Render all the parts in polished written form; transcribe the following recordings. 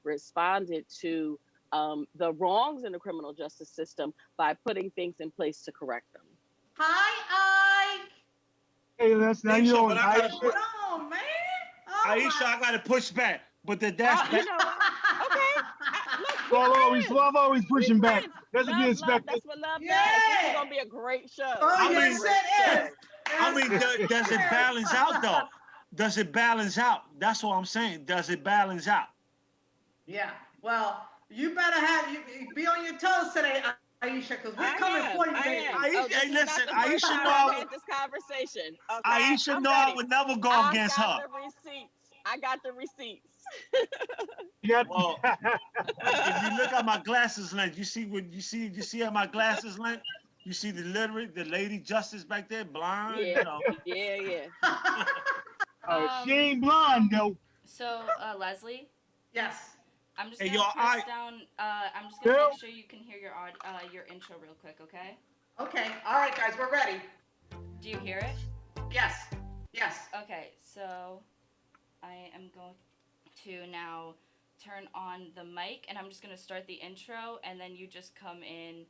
responded to the wrongs in the criminal justice system by putting things in place to correct them. Hi, Ike. Hey, that's how you Aisha, doing? but I gotta Hold put on, man. Oh Aisha, my. I gotta push back. But that's You back. know what? Okay. Look, we friends. Suave always We pushing back. friends. That's to be Love. expected. That's what love does. This is Yeah. gonna be a great show. Oh It's I gonna be a mean, yes, great it is. show. I Yes, mean, does it it balance out though? is. Does it balance out? That's what I'm saying. Does it balance out? Yeah. Well, you better have you be on your toes today, Aisha, because we're coming for you, I baby. am. Oh, Aisha, this hey, is not listen, the first time we've had this conversation. Okay, Aisha I'm know I ready. would never go I against got her. the receipts. I got the receipts. You Well, got if you look at my glasses lens, you see what you see at my glasses lens. You see the lady justice back there, blind. Yeah, yeah. she Um, ain't blonde though. so, Leslie, Yes. I'm just Hey, yo, gonna press down. I'm just gonna make Girl, sure you can hear your intro real quick, okay? Okay. All right, guys, we're ready. Do you hear it? Yes. Yes. Okay, so I am going to now turn on the mic, and I'm just gonna start the intro, and then you just come in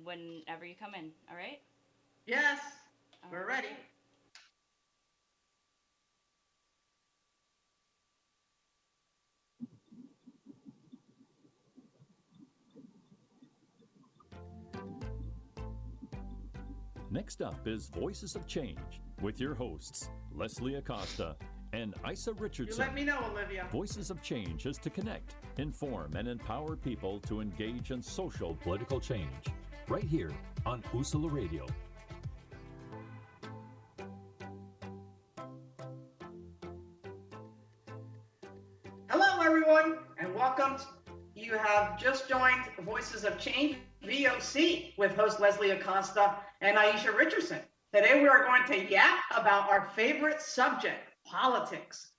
whenever you come in. All right? Yes. All We're ready. right. Next up is Voices of Change with your hosts, Leslie Acosta and Isa You Richardson. let me know, Olivia. Voices of Change is to connect, inform, and empower people to engage in social political change. Right here on Usula Radio. Hello, everyone, and welcome. You have just joined Voices of Change, VOC, with host Leslie Acosta and Aisha Richardson. Today, we are going to yap about our favorite subject, politics.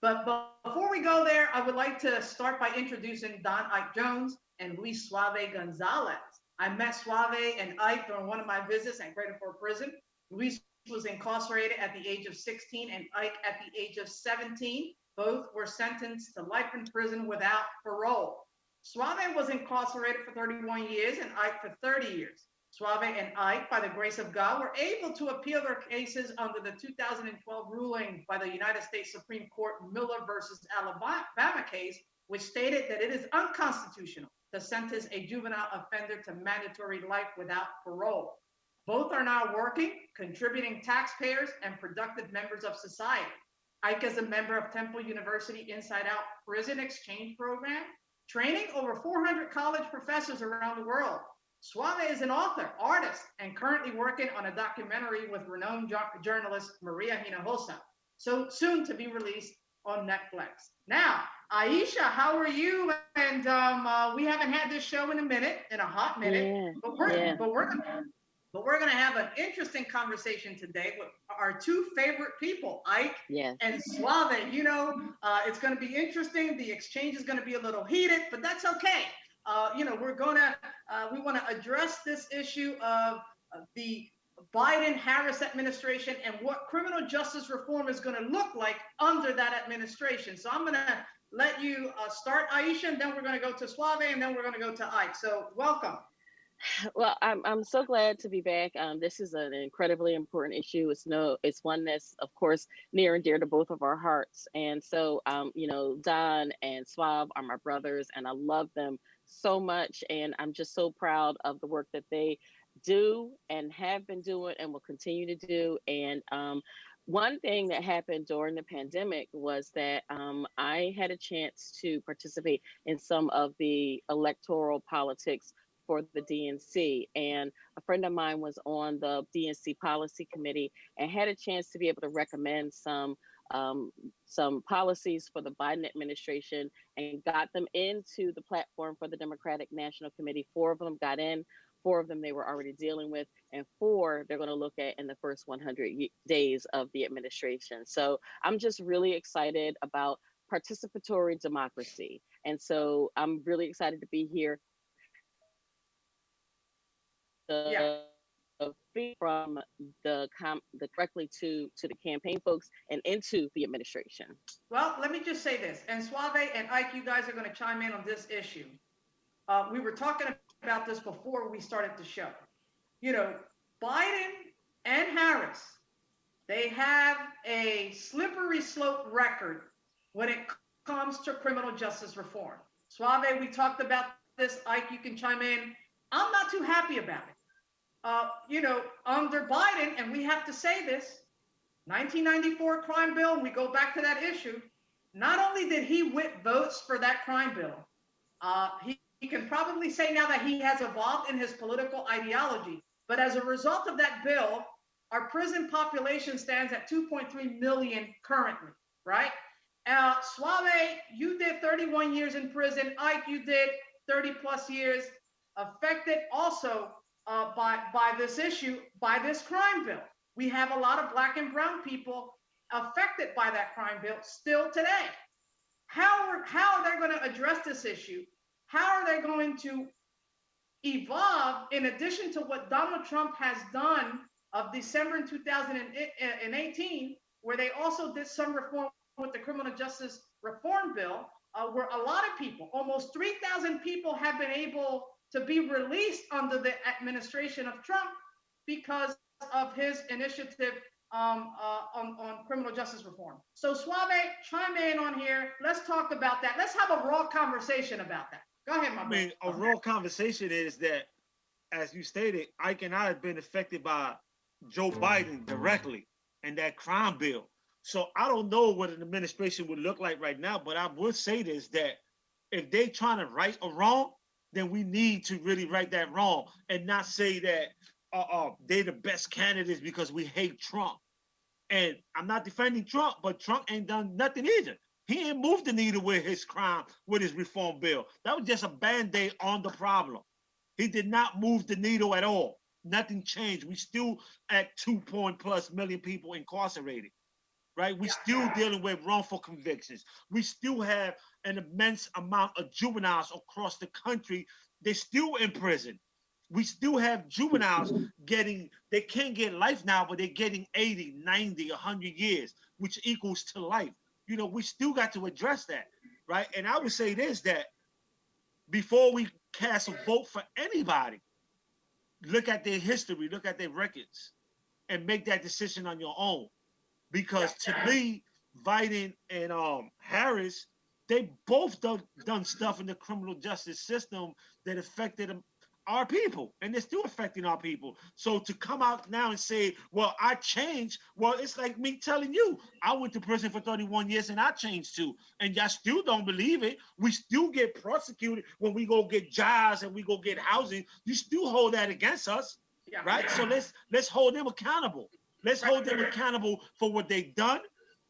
But before we go there, I would like to start by introducing Don Ike Jones and Luis Suave Gonzalez. I met Suave and Ike during one of my visits at Greater Fort Prison. Luis was incarcerated at the age of 16 and Ike at the age of 17. Both were sentenced to life in prison without parole. Suave was incarcerated for 31 years and Ike for 30 years. Suave and Ike, by the grace of God, were able to appeal their cases under the 2012 ruling by the United States Supreme Court Miller versus Alabama case, which stated that it is unconstitutional to sentence a juvenile offender to mandatory life without parole. Both are now working, contributing taxpayers, and productive members of society. Ike is a member of Temple University Inside Out Prison Exchange Program, training over 400 college professors around the world. Suave is an author, artist, and currently working on a documentary with renowned journalist Maria Hinojosa, so soon to be released on Netflix. Now, Aisha, how are you? And we haven't had this show in a minute, in a hot minute, Yeah. but we're Yeah. but we're but we're going to have an interesting conversation today with our two favorite people, Ike Yes. and Suave. It's going to be interesting. The exchange is going to be a little heated, but that's okay. We want to address this issue of the Biden-Harris administration and what criminal justice reform is going to look like under that administration. So I'm going to let you start, Aisha, and then we're going to go to Suave, and then we're going to go to Ike. So welcome. Well, I'm so glad to be back. This is an incredibly important issue. It's one that's, of course, near and dear to both of our hearts. And so, Don and Swab are my brothers, and I love them so much. And I'm just so proud of the work that they do and have been doing and will continue to do. And one thing that happened during the pandemic was that I had a chance to participate in some of the electoral politics for the DNC. And a friend of mine was on the DNC policy committee and had a chance to be able to recommend some policies for the Biden administration and got them into the platform for the Democratic National Committee. 4 of them got in. 4 of them they were already dealing with, and 4 they're going to look at in the first 100 days of the administration. So I'm just really excited about participatory democracy. And so I'm really excited to be here. The Yeah. feed from the directly to the campaign folks and into the administration. Well, let me just say this, and Suave and Ike, you guys are going to chime in on this issue. We were talking about this before we started the show. You know, Biden and Harris, they have a slippery slope record when it comes to criminal justice reform. Suave, we talked about this. Ike, you can chime in. I'm not too happy about it. You know, under Biden, and we have to say this, 1994 crime bill, and we go back to that issue, not only did he whip votes for that crime bill, he can probably say now that he has evolved in his political ideology, but as a result of that bill, our prison population stands at 2.3 million currently, right? Suave, you did 31 years in prison. Ike, you did 30 plus years, affected also by this issue, by this crime bill. We have a lot of Black and brown people affected by that crime bill still today. How are they going to address this issue? How are they going to evolve in addition to what Donald Trump has done of December in 2018, where they also did some reform with the criminal justice reform bill, where a lot of people, almost 3,000 people have been able to be released under the administration of Trump because of his initiative on criminal justice reform. So Suave, chime in on here. Let's talk about that. Let's have a raw conversation about that. Go ahead, my man. A raw conversation is that, as you stated, Ike and I have been affected by Joe Biden directly and that crime bill. So I don't know what an administration would look like right now, but I would say this, that if they trying to right a wrong, then we need to really right that wrong and not say that they're the best candidates because we hate Trump. And I'm not defending Trump, but Trump ain't done nothing either. He ain't moved the needle with his crime, with his reform bill. That was just a Band-Aid on the problem. He did not move the needle at all. Nothing changed. We still at 2+ million people incarcerated, right? We still dealing with wrongful convictions. We still have an immense amount of juveniles across the country. They're still in prison. We still have juveniles they can't get life now, but they're getting 80, 90, 100 years, which equals to life. You know, we still got to address that, right? And I would say this, that before we cast a vote for anybody, look at their history, look at their records, and make that decision on your own. Because to me, Biden and Harris, they both done stuff in the criminal justice system that affected our people, and they're still affecting our people. So to come out now and say, well, I changed, well, it's like me telling you, I went to prison for 31 years and I changed too. And y'all still don't believe it. We still get prosecuted when we go get jobs and we go get housing. You still hold that against us, right? So let's hold them accountable. Let's hold them accountable for what they've done,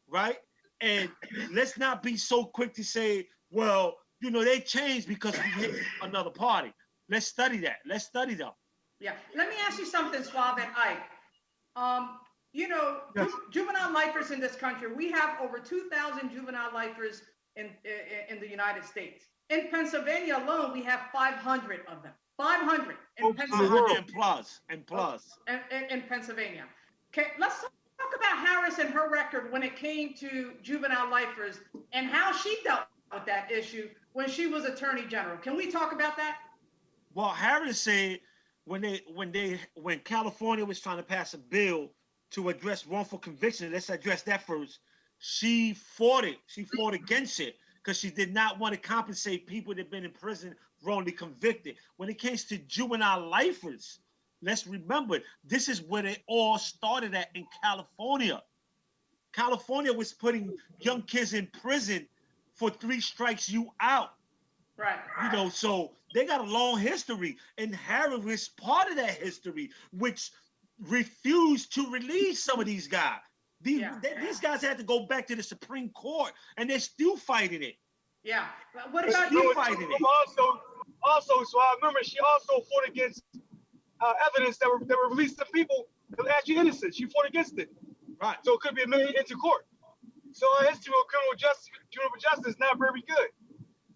right? And let's not be so quick to say, well, you know, they changed because we hit another party. Let's study that. Let's study them. Yeah. Let me ask you something, Suave and Ike. You know, juvenile lifers in this country, we have over 2,000 juvenile lifers in the United States. In Pennsylvania alone, we have 500 of them. 500 in Pennsylvania. And plus. In Pennsylvania. Okay, let's talk about Harris and her record when it came to juvenile lifers and how she dealt with that issue when she was Attorney General. Can we talk about that? Well, Harris said when California was trying to pass a bill to address wrongful conviction, let's address that first. She fought it. She fought against it because she did not want to compensate people that have been in prison wrongly convicted. When it came to juvenile lifers, let's remember, this is where it all started at in California. California was putting young kids in prison for 3 strikes you out. Right. You know, so they got a long history, and Harris was part of that history, which refused to release some of these guys. These guys had to go back to the Supreme Court, and they're still fighting it. Yeah. What about you fighting it? Also, so I remember she also fought against evidence that were released to people that were actually innocent. She fought against it. Right. So it could be admitted into court. So our history of criminal justice is not very good.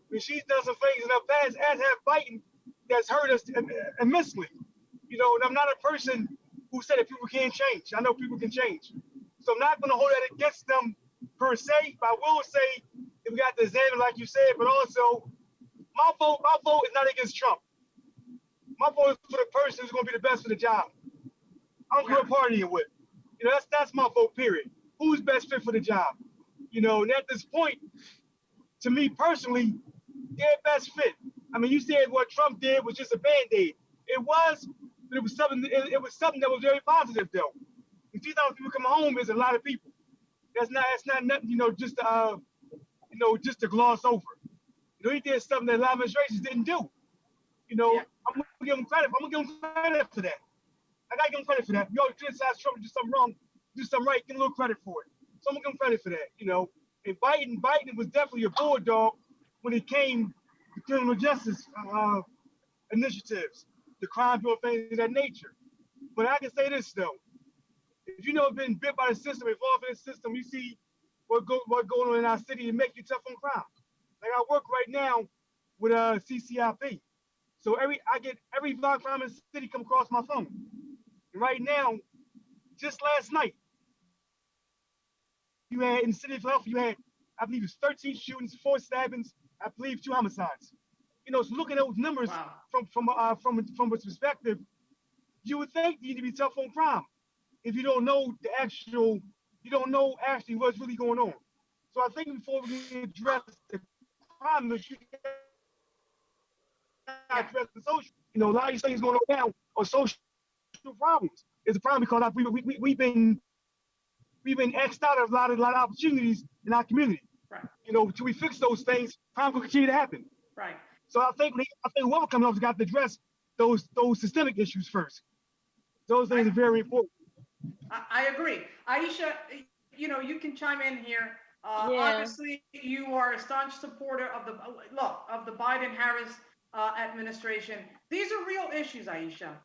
I mean, she's done some things in her past, as have Biden, that's hurt us immensely. You know, and I'm not a person who said that people can't change. I know people can change. So I'm not going to hold that against them per se, but I will say that we got to examine, like you said, but also my vote is not against Trump. My vote is for the person who's going to be the best for the job. I don't care what party you're with. That's my vote, period. Who's best fit for the job? And at this point, to me personally, they're best fit. I mean, you said what Trump did was just a band-aid. It was, but it was something. It was something that was very positive, though. When 2,000 people come home is a lot of people. That's not nothing. Just to gloss over. He did something that a lot of administrations didn't do. I'm gonna give him credit. I'm gonna give him credit for that. I gotta give him credit for that. You always criticize Trump, do something wrong, do something right, give him a little credit for it. So I'm gonna give him credit for that. And Biden was definitely a bulldog when it came to criminal justice initiatives, the crime bill, things of that nature. But I can say this though: if you know been bit by the system, involved in the system, you see what going on in our city, it makes you tough on crime. Like I work right now with CCIP. So I get every violent crime in the city come across my phone. And right now, just last night, you had in the city of Philadelphia, you had, I believe it's 13 shootings, 4 stabbings, I believe 2 homicides. So looking at those numbers from a perspective, you would think you need to be tough on crime if you don't know actually what's really going on. So I think before we address the crime, you address the social. A lot of these things going on now are social problems. It's a problem because we've been X'd out of a lot of opportunities in our community. Right. Till we fix those things, crime will continue to happen. Right. So I think whoever comes up has got to address those systemic issues first. Those things are very important. I agree. Aisha, you can chime in here. Obviously, you are a staunch supporter of the Biden-Harris administration. These are real issues, Aisha.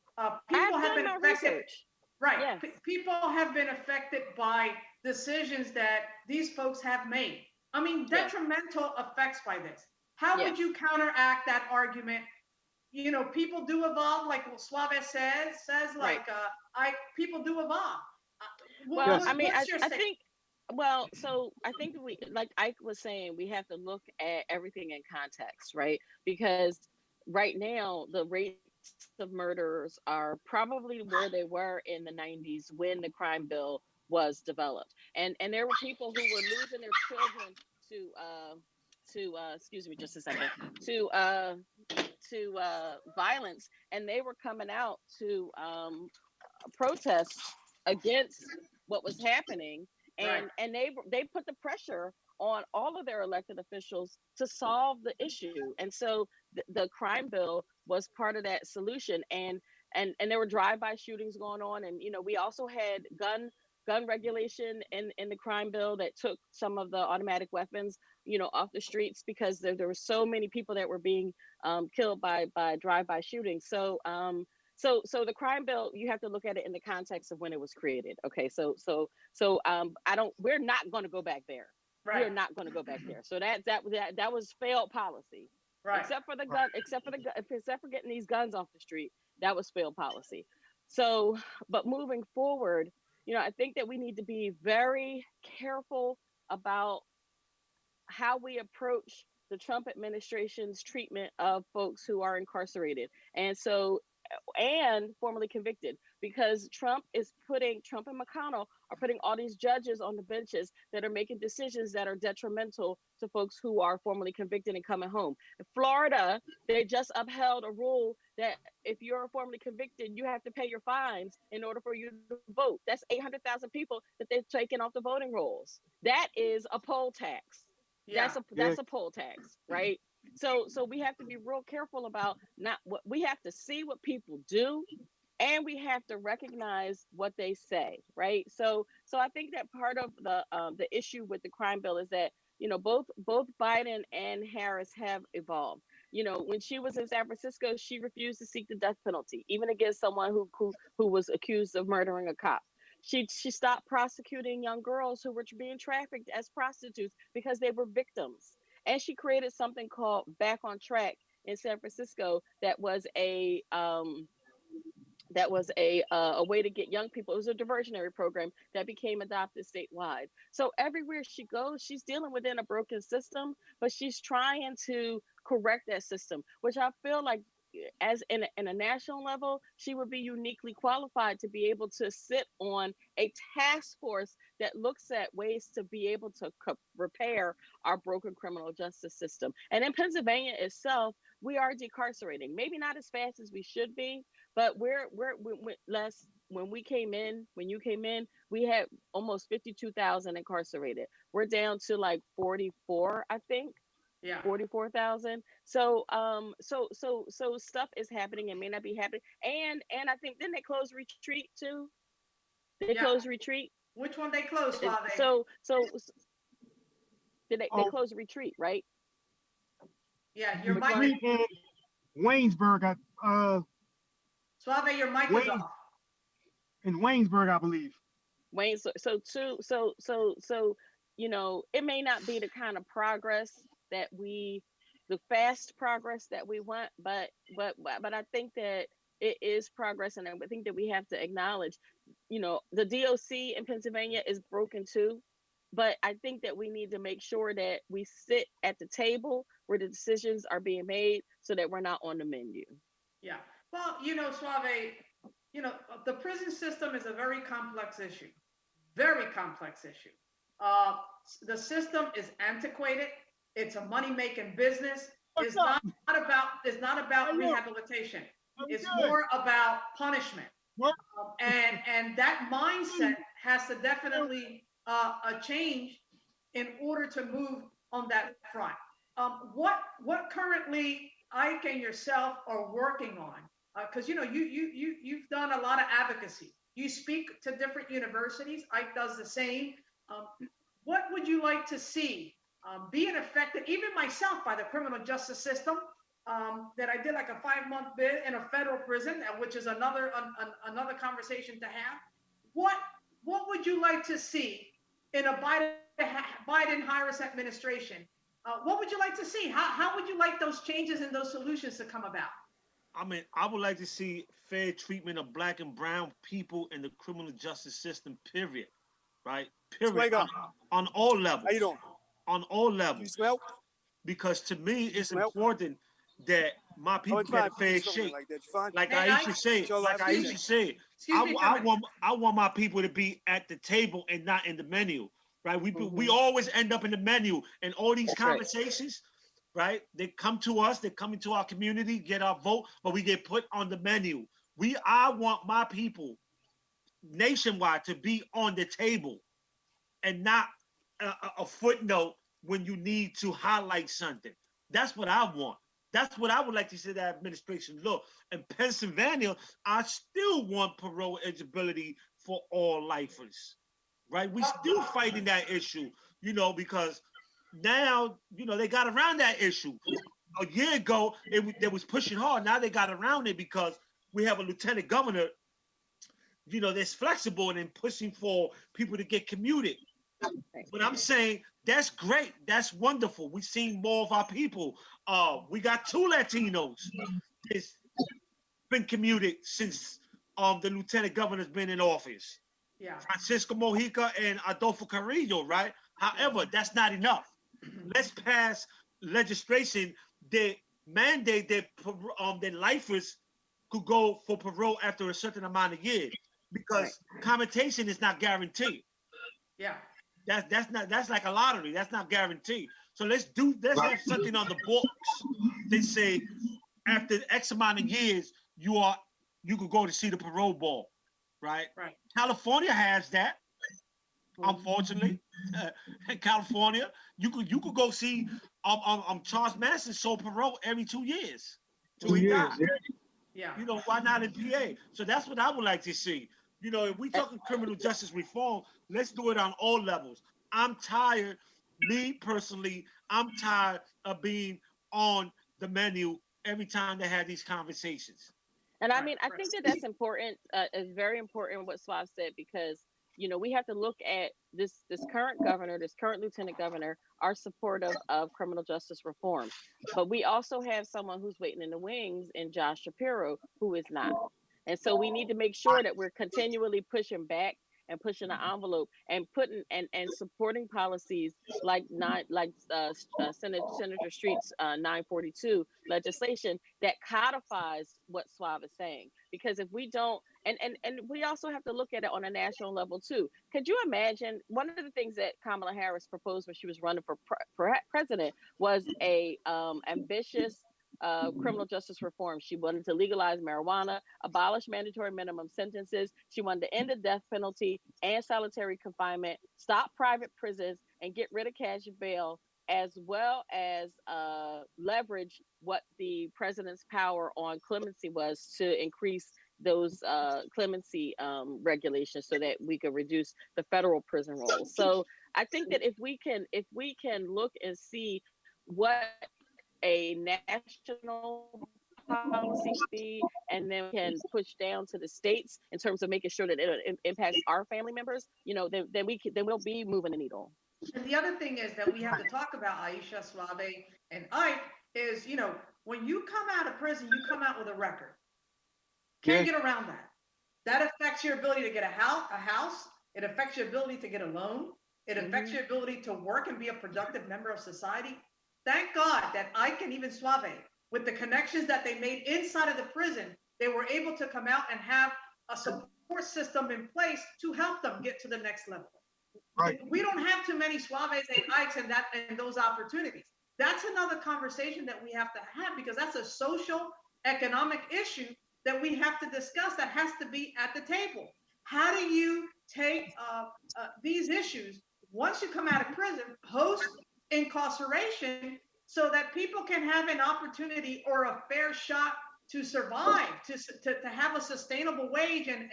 People have been affected. Research. Right. Yes. People have been affected by decisions that these folks have made. I mean, detrimental effects by this. How would you counteract that argument? People do evolve, like Suave says like, people do evolve. I think, so I think we, like Ike was saying, we have to look at everything in context, right? Because right now, the rates of murders are probably where they were in the 90s when the crime bill was developed. And there were people who were losing their children to excuse me just a second, to violence, and they were coming out to protest against what was happening, and they put the pressure on all of their elected officials to solve the issue. And so the crime bill was part of that solution, and there were drive-by shootings going on, and we also had gun regulation in the crime bill that took some of the automatic weapons off the streets, because there were so many people that were being killed by drive-by shootings. So the crime bill, you have to look at it in the context of when it was created. Okay, we're not going to go back there. Right. We're not going to go back there. So that was failed policy. Right. Except for getting these guns off the street, that was failed policy. So, but moving forward, I think that we need to be very careful about how we approach the Trump administration's treatment of folks who are incarcerated and formerly convicted, because Trump and McConnell are putting all these judges on the benches that are making decisions that are detrimental to folks who are formerly convicted and coming home. In Florida, they just upheld a rule that if you're formerly convicted, you have to pay your fines in order for you to vote. That's 800,000 people that they've taken off the voting rolls. That is a poll tax. Yeah. That's a poll tax, right? So we have to be real careful about we have to see what people do, and we have to recognize what they say, right? So I think that part of the issue with the crime bill is that both Biden and Harris have evolved. When she was in San Francisco, she refused to seek the death penalty, even against someone who was accused of murdering a cop. She stopped prosecuting young girls who were being trafficked as prostitutes because they were victims. And she created something called Back on Track in San Francisco that was a that was a way to get young people. It was a diversionary program that became adopted statewide. So everywhere she goes, she's dealing within a broken system, but she's trying to correct that system, which I feel like as in a national level, she would be uniquely qualified to be able to sit on a task force that looks at ways to be able to repair our broken criminal justice system. And in Pennsylvania itself, we are decarcerating, maybe not as fast as we should be, but we're less. When we came in, when you came in, we had almost 52,000 incarcerated. We're down to like 44, I think. Yeah. 44,000. So stuff is happening and may not be happening. And I think then they close retreat too. They Yeah. close retreat. Which one they closed, Suave? So did they Oh, close retreat, right? Yeah, your Which mic one? is Retreat in Waynesburg. Suave, your mic is Wayne off. in Waynesburg, I believe. Wayne, it may not be the kind of progress that the fast progress that we want, but I think that it is progress, and I think that we have to acknowledge, the DOC in Pennsylvania is broken too, but I think that we need to make sure that we sit at the table where the decisions are being made, so that we're not on the menu. Yeah. Well, Suave, the prison system is a very complex issue. Very complex issue. Uh, the system is antiquated. It's a money-making business. What's up? It's not about Hey, look, rehabilitation. I'm It's good. more about punishment. What? And that mindset has to definitely change in order to move on that front. What currently Ike and yourself are working on? Because you've done a lot of advocacy. You speak to different universities. Ike does the same. Um, what would you like to see being affected, even myself, by the criminal justice system? That I did like a 5-month bid in a federal prison, which is another conversation to have. What would you like to see in a Biden-Harris administration? What would you like to see? How would you like those changes and those solutions to come about? I mean, I would like to see fair treatment of Black and brown people in the criminal justice system, period. Right? Period. On all levels. How you doing? On all You levels. smell? Because to me, it's smell? important that my people it's get fine. a fair Something shake. like that. You fine? Like Hey, Aisha said, Show like love. Aisha said, Excuse me, Kevin. I want my people to be at the table and not in the menu, right? We always end up in the menu, and all these That's right. conversations, right? They come to us, they come into our community, get our vote, but we get put on the menu. I want my people nationwide to be on the table and not a footnote when you need to highlight something. That's what I want. That's what I would like to see that administration look. In Pennsylvania, I still want parole eligibility for all lifers, right? We still fighting that issue, because now, they got around that issue. A year ago, they was pushing hard. Now they got around it because we have a lieutenant governor, that's flexible and in pushing for people to get commuted. But I'm saying that's great. That's wonderful. We've seen more of our people. We got 2 Latinos that's been commuted since the lieutenant governor's been in office. Yeah. Francisco Mojica and Adolfo Carrillo, right? However, that's not enough. Let's pass legislation that mandate that lifers could go for parole after a certain amount of years, because commutation is not guaranteed. Yeah. That's like a lottery. That's not guaranteed. So let's have something on the books. They say after X amount of years, you could go to see the parole board, right? Right. California has that. Unfortunately, in California, you could go see Charles Manson sold parole every 2 years till he died. Yeah. Why not in PA? So that's what I would like to see. If we talking criminal justice reform, let's do it on all levels. I'm tired, me personally, I'm tired of being on the menu every time they have these conversations. And I mean, I think that that's important. It's very important what Suave said, because we have to look at this current governor, this current lieutenant governor, are supportive of criminal justice reform, but we also have someone who's waiting in the wings in Josh Shapiro, who is not. And so we need to make sure that we're continually pushing back and pushing the envelope and putting and supporting policies like Senator Street's 942 legislation that codifies what Suave is saying. Because if we don't, and we also have to look at it on a national level too. Could you imagine one of the things that Kamala Harris proposed when she was running for president was a ambitious criminal justice reform. She wanted to legalize marijuana, abolish mandatory minimum sentences. She wanted to end the death penalty and solitary confinement, stop private prisons, and get rid of cash bail, as well as leverage what the president's power on clemency was to increase those clemency regulations so that we could reduce the federal prison rolls. So I think that if we can look and see what a national policy should be, and then we can push down to the states in terms of making sure that it impacts our family members, then we'll be moving the needle. And the other thing is that we have to talk about, Aisha, Suave, and Ike, is, when you come out of prison, you come out with a record. Can't get around that. That affects your ability to get a house. It affects your ability to get a loan. It affects your ability to work and be a productive member of society. Thank God that Ike and even Suave, with the connections that they made inside of the prison, they were able to come out and have a support system in place to help them get to the next level. Right. We don't have too many Suaves and Ikes and those opportunities. That's another conversation that we have to have, because that's a social, economic issue that we have to discuss that has to be at the table. How do you take these issues once you come out of prison, post incarceration, so that people can have an opportunity or a fair shot to survive, to have a sustainable wage and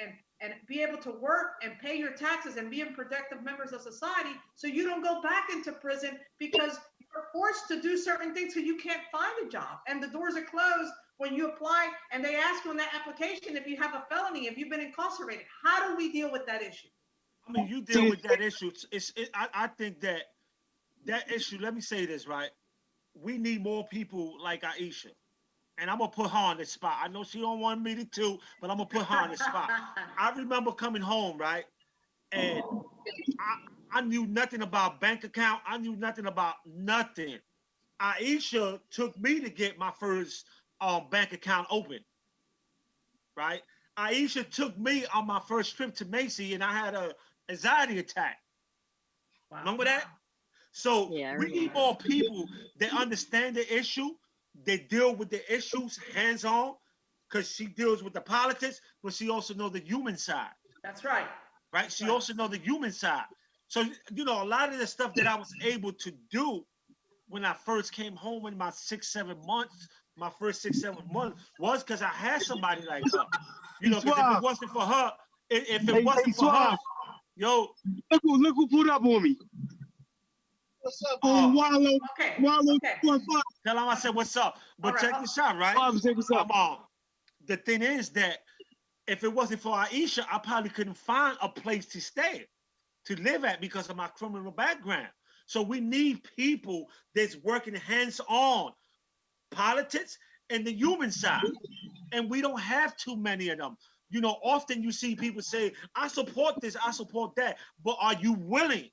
be able to work and pay your taxes and be productive members of society, so you don't go back into prison because you're forced to do certain things so you can't find a job and the doors are closed when you apply, and they ask you in that application if you have a felony, if you've been incarcerated. How do we deal with that issue? I mean, you deal with that issue. I think that issue, let me say this, right? We need more people like Aisha. And I'm going to put her on the spot. I know she don't want me to too, but I'm going to put her on the spot. I remember coming home, right? And I knew nothing about bank account. I knew nothing about nothing. Aisha took me to get my first bank account open, right? Aisha took me on my first trip to Macy, and I had an anxiety attack. Wow. Remember that? So we need more people that understand the issue, they deal with the issues hands-on, because she deals with the politics, but she also knows the human side. That's right. Right? She also knows the human side. So, a lot of the stuff that I was able to do when I first came home in my 6-7 months, my first 6-7 months, was because I had somebody like her. Because if it wasn't for her, yo. Look who pulled up on me. What's up, Wallow? Okay. Tell him I said, what's up? But check this out, right? The thing is that if it wasn't for Aisha, I probably couldn't find a place to stay, to live at, because of my criminal background. So we need people that's working hands-on politics and the human side. And we don't have too many of them. Often you see people say, I support this, I support that. But are you willing?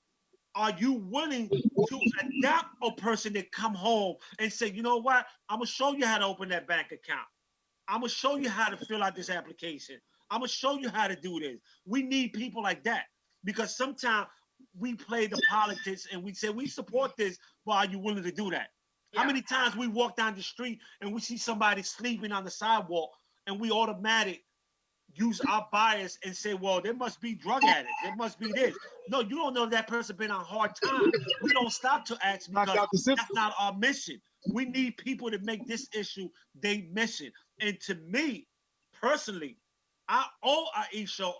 Are you willing to adapt a person that come home and say, you know what? I'm going to show you how to open that bank account. I'm going to show you how to fill out this application. I'm going to show you how to do this. We need people like that, because sometimes we play the politics and we say, we support this, but are you willing to do that? Yeah. How many times we walk down the street and we see somebody sleeping on the sidewalk and we automatic use our bias and say, well, there must be drug addicts. There must be this. No, you don't know if that person been on hard time. We don't stop to ask, because that's not our mission. We need people to make this issue their mission. And to me, personally, I owe Aisha,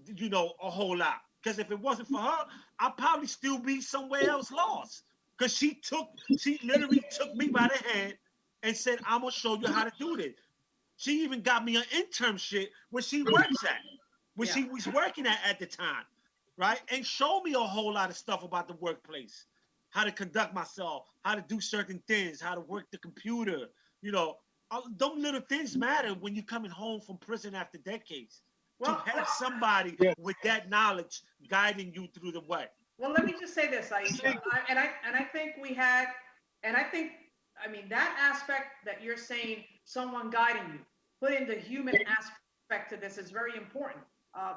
a whole lot. Because if it wasn't for her, I'd probably still be somewhere else lost. Because she literally took me by the hand and said, I'm going to show you how to do this. She even got me an internship where she works at, where she was working at the time, right? And showed me a whole lot of stuff about the workplace, how to conduct myself, how to do certain things, how to work the computer, Them little things matter when you're coming home from prison after decades. Well, To have somebody Yeah. with that knowledge guiding you through the way. well, let me just say this, Aisha, and I think we had, and I think, I mean, that aspect that you're saying, someone guiding you, putting the human aspect to this is very important,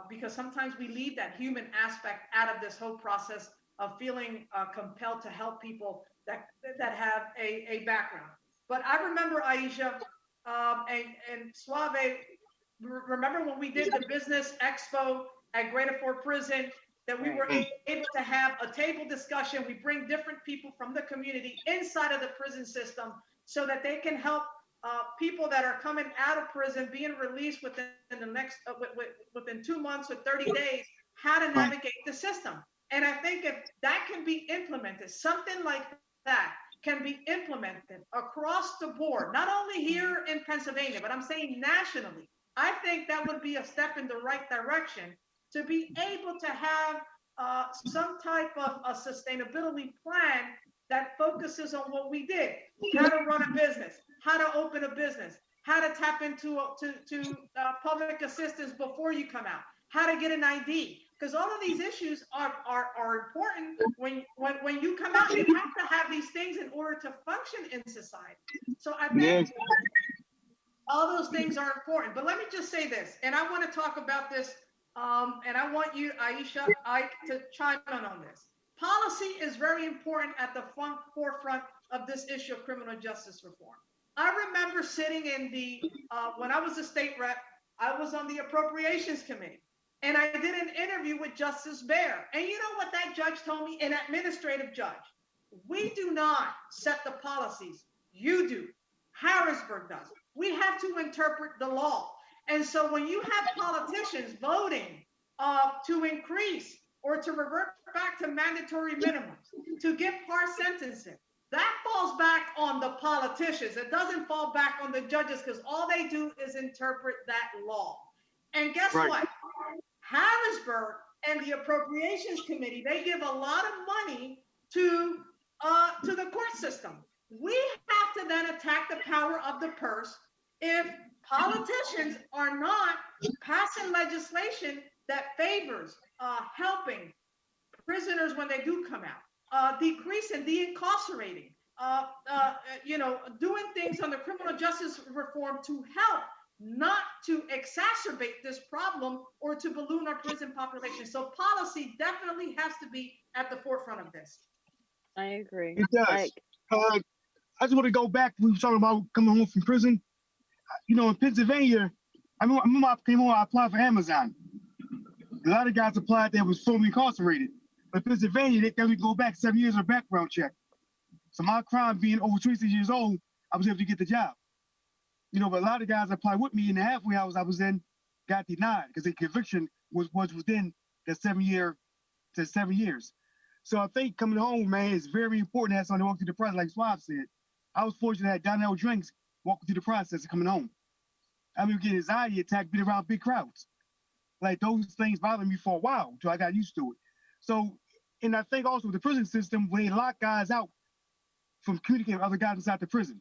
because sometimes we leave that human aspect out of this whole process of feeling compelled to help people that have a background. But I remember, Aisha, and Suave, remember when we did the business expo at Greater Fort Prison, that we were able to have a table discussion. We bring different people from the community inside of the prison system so that they can help people that are coming out of prison, being released within the next within 2 months or 30 days, how to navigate the system. And I think if that can be implemented, something like that can be implemented across the board, not only here in Pennsylvania, but I'm saying nationally. I think that would be a step in the right direction to be able to have some type of a sustainability plan that focuses on what we did, how to run a business, how to open a business, how to tap into public assistance before you come out, how to get an ID. Because all of these issues are important when you come out. You have to have these things in order to function in society. So I think all those things are important. But let me just say this, and I want to talk about this, and I want you, Aisha, to chime in on this. Policy is very important at the forefront of this issue of criminal justice reform. I remember sitting in when I was a state rep, I was on the appropriations committee, and I did an interview with Justice Bear. And you know what that judge told me? An administrative judge. We do not set the policies. You do. Harrisburg does. We have to interpret the law. And so when you have politicians voting to increase or to revert back to mandatory minimums, to give par sentencing, that falls back on the politicians. It doesn't fall back on the judges, because all they do is interpret that law. And guess what? Harrisburg and the Appropriations Committee, they give a lot of money to the court system. We have to then attack the power of the purse if politicians are not passing legislation that favors helping prisoners when they do come out, decreasing the incarcerating, doing things on the criminal justice reform to help not to exacerbate this problem or to balloon our prison population. So policy definitely has to be at the forefront of this. I agree. It does. I just want to go back. We were talking about coming home from prison. You know, in Pennsylvania, I remember I came home, I applied for Amazon. A lot of guys applied that was formerly incarcerated. But Pennsylvania, they would go back 7 years on a background check. So my crime being over 26 years old, I was able to get the job. You know, but a lot of guys applied with me in the halfway house I was in got denied because the conviction was within the 7 years. So I think coming home, man, is very important to have someone walk through the process, like Swab said. I was fortunate to have Donnell Drinks walking through the process of coming home. I mean, getting anxiety attack, being around big crowds. Like those things bothered me for a while until I got used to it. So, and I think also the prison system, when they lock guys out from communicating with other guys inside the prison,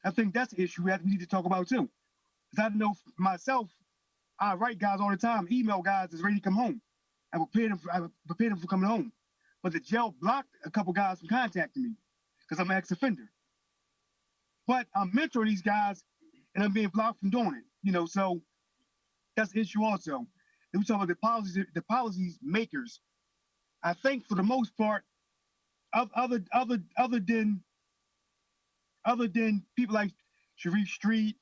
I think that's the issue we need to talk about too. Because I know myself, I write guys all the time, email guys that's ready to come home. I prepare them for coming home. But the jail blocked a couple guys from contacting me because I'm an ex-offender. But I'm mentoring these guys and I'm being blocked from doing it. You know, so that's the issue also. And we talk about the policies makers. I think for the most part, other than people like Sharif Street,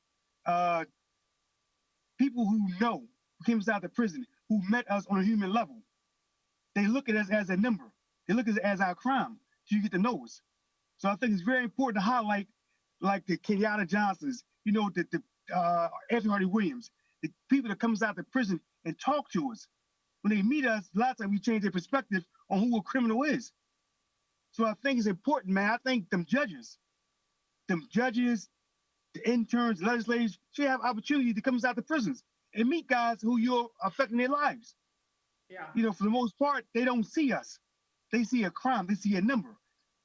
people who know, who came out of prison, who met us on a human level, they look at us as a number. They look at us as our crime, so you get to know us. So I think it's very important to highlight, like the Kenyatta Johnsons, you know, the Anthony Hardy Williams, the people that comes out of prison and talk to us. When they meet us, a lot of times we change their perspective on who a criminal is. So I think it's important, man. I think them judges, the interns, legislators should have opportunity to come out of prisons and meet guys who you're affecting their lives. Yeah. You know, for the most part, they don't see us. They see a crime. They see a number.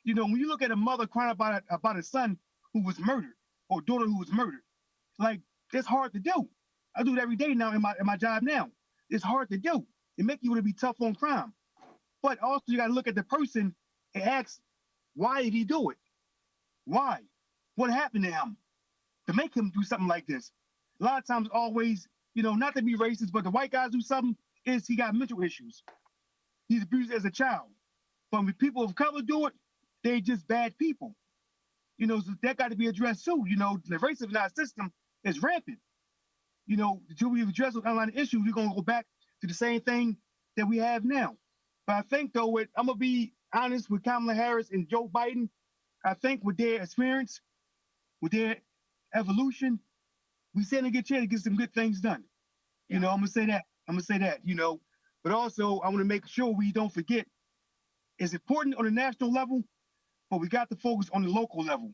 You know, when you look at a mother crying about a son who was murdered, or daughter who was murdered. Like, it's hard to do. I do it every day now in my job now. It's hard to do. It makes you want to be tough on crime. But also you got to look at the person and ask, why did he do it? Why? What happened to him to make him do something like this? A lot of times, always, not to be racist, but the white guys do something is he got mental issues. He's abused as a child. But when people of color do it, they just bad people. So that got to be addressed too. The racism in our system is rampant. Until we address those underlying issues, we're gonna go back to the same thing that we have now. But I think though, I'm gonna be honest with Kamala Harris and Joe Biden. I think with their experience, with their evolution, we stand a good chance to get some good things done. I'm gonna say that. But also I want to make sure we don't forget it's important on the national level, but we got to focus on the local level.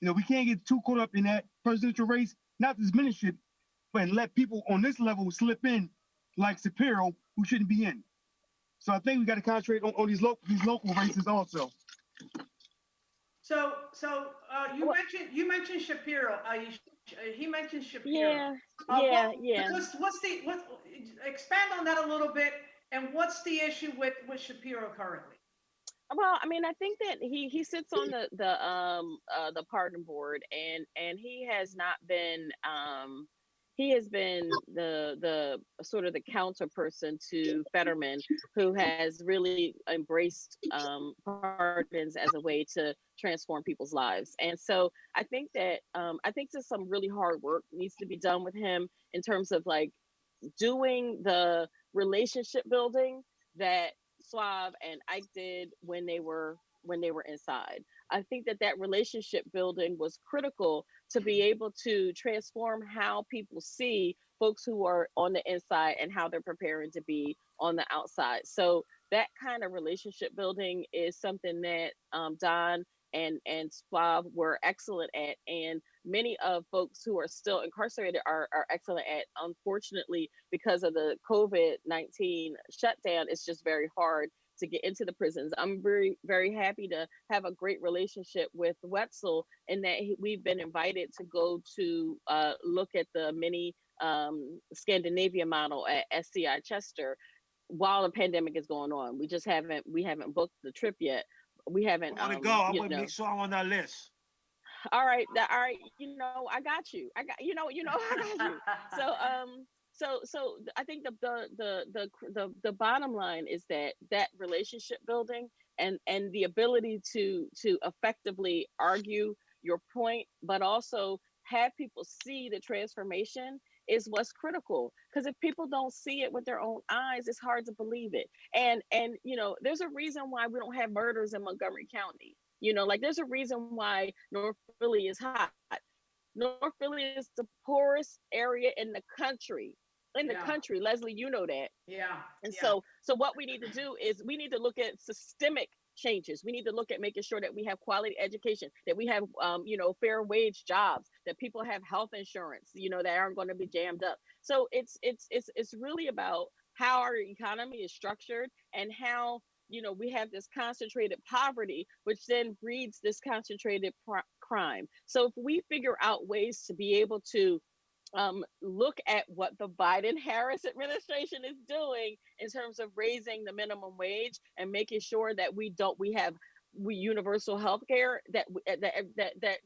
We can't get too caught up in that presidential race, not to diminish it, but let people on this level slip in like Shapiro, who shouldn't be in. So I think we got to concentrate on these local races also. So you mentioned Shapiro. He mentioned Shapiro. Yeah. What expand on that a little bit, and what's the issue with Shapiro currently? Well, I mean, I think that he sits on the pardon board, and he has not been he has been the sort of the counter person to Fetterman, who has really embraced pardons as a way to transform people's lives. And so I think that I think that some really hard work needs to be done with him in terms of like doing the relationship building that Suave and Ike did when they were inside. I think that relationship building was critical to be able to transform how people see folks who are on the inside and how they're preparing to be on the outside. So that kind of relationship building is something that Don and Suave were excellent at, and many of folks who are still incarcerated are excellent at. Unfortunately, because of the COVID-19 shutdown, it's just very hard to get into the prisons. I'm very, very happy to have a great relationship with Wetzel, in that we've been invited to go to look at the mini Scandinavia model at SCI Chester while the pandemic is going on. We haven't booked the trip yet. We haven't. I want to go. I want to make sure I'm on that list. All right. I got you. I got I got you. So I think the bottom line is that relationship building and the ability to effectively argue your point, but also have people see the transformation is what's critical. Because if people don't see it with their own eyes, it's hard to believe it. And there's a reason why we don't have murders in Montgomery County. Like there's a reason why North Philly is hot. North Philly is the poorest area in the country. Leslie, you know that. And so what we need to do is we need to look at systemic changes. We need to look at making sure that we have quality education, that we have fair wage jobs, that people have health insurance, that aren't going to be jammed up. So it's really about how our economy is structured, and how we have this concentrated poverty, which then breeds this concentrated crime. So if we figure out ways to be able to look at what the Biden-Harris administration is doing in terms of raising the minimum wage and making sure that we have universal health care, that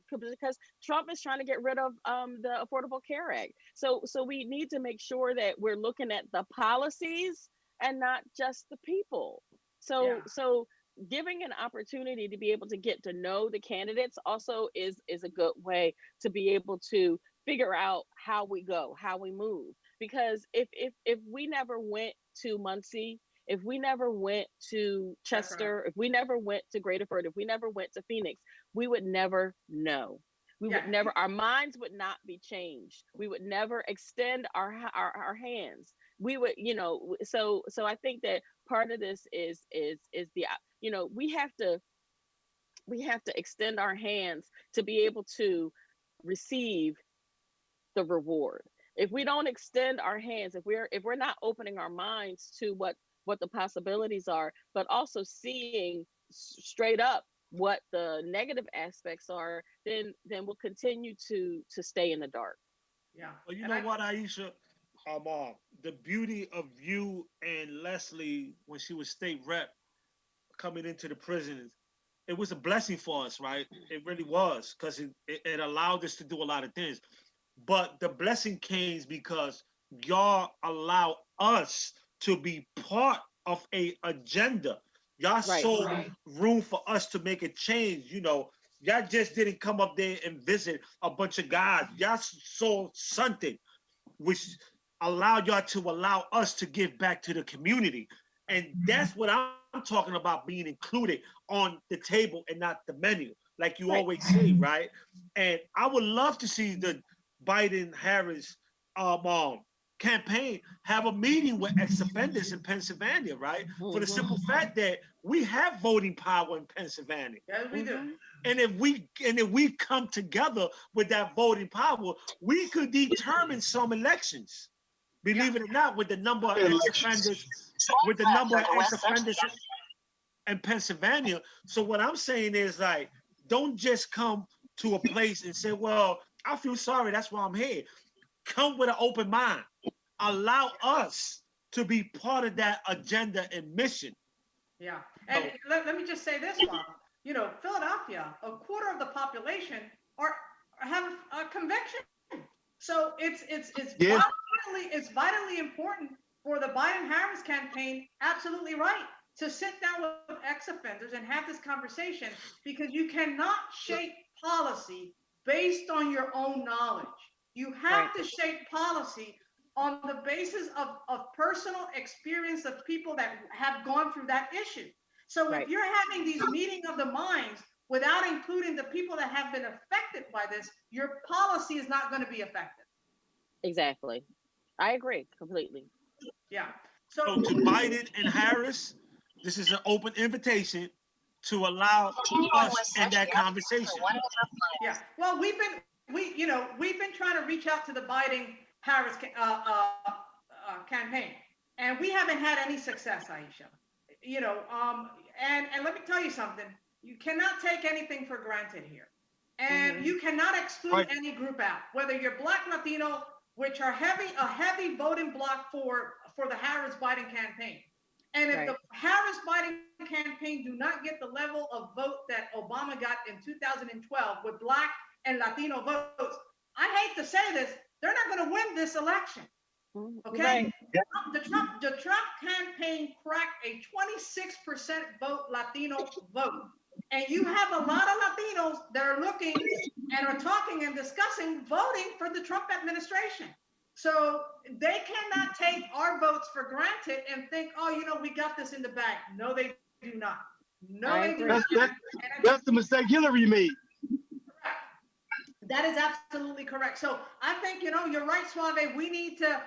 because Trump is trying to get rid of the Affordable Care Act. So we need to make sure that we're looking at the policies and not just the people. So giving an opportunity to be able to get to know the candidates also is a good way to be able to figure out how we go, how we move. Because if we never went to Muncie, if we never went to Chester, if we never went to Graterford, if we never went to Phoenix, we would never know. Would never, our minds would not be changed. We would never extend our hands. We would, so I think that part of this is the, we have to extend our hands to be able to receive the reward. If we don't extend our hands, if we're not opening our minds to what the possibilities are, but also seeing straight up what the negative aspects are, then we'll continue to stay in the dark. Yeah. Well, you And know what, Aisha? The beauty of you and Leslie when she was state rep coming into the prisons, it was a blessing for us, right? It really was, because it allowed us to do a lot of things. But the blessing came because y'all allow us to be part of a agenda. Y'all Right. saw room for us to make a change. Y'all just didn't come up there and visit a bunch of guys. Y'all saw something which allowed y'all to allow us to give back to the community. And that's what I'm talking about, being included on the table and not the menu, like you Right. always say, right? And I would love to see the Biden Harris campaign have a meeting with ex-offenders in Pennsylvania, right? For the simple fact that we have voting power in Pennsylvania. yes, we do. And if we come together with that voting power, we could determine some elections. Believe it or not, with the number of ex-offenders, in Pennsylvania. So what I'm saying is, like, don't just come to a place and say, "Well, I feel sorry, that's why I'm here." Come with an open mind. Allow us to be part of that agenda and mission. Yeah. And let me just say this, Bob. Philadelphia, a quarter of the population are have a conviction. So Yeah. it's vitally important for the Biden Harris campaign, absolutely right, to sit down with ex-offenders and have this conversation, because you cannot shape policy based on your own knowledge. You have to shape policy on the basis of personal experience of people that have gone through that issue. So if you're having these meeting of the minds without including the people that have been affected by this, your policy is not going to be effective. Exactly. I agree completely. Yeah. So to Biden and Harris, this is an open invitation to allow us in that conversation. Yeah. Well, we've been trying to reach out to the Biden Harris campaign, and we haven't had any success, Aisha. And let me tell you something. You cannot take anything for granted here, and you cannot exclude any group out, whether you're Black, Latino, which are a heavy voting block for the Harris Biden campaign. And if the Harris Biden campaign do not get the level of vote that Obama got in 2012 with Black and Latino votes, I hate to say this, they're not going to win this election. Okay? Right. The Trump campaign cracked a 26% vote Latino vote. And you have a lot of Latinos that are looking and are talking and discussing voting for the Trump administration. So they cannot take our votes for granted and think, oh, we got this in the bag. No, they do not. No, they do not. That's the mistake Hillary made. Correct. That is absolutely correct. So I think, you're right, Suave. We need to,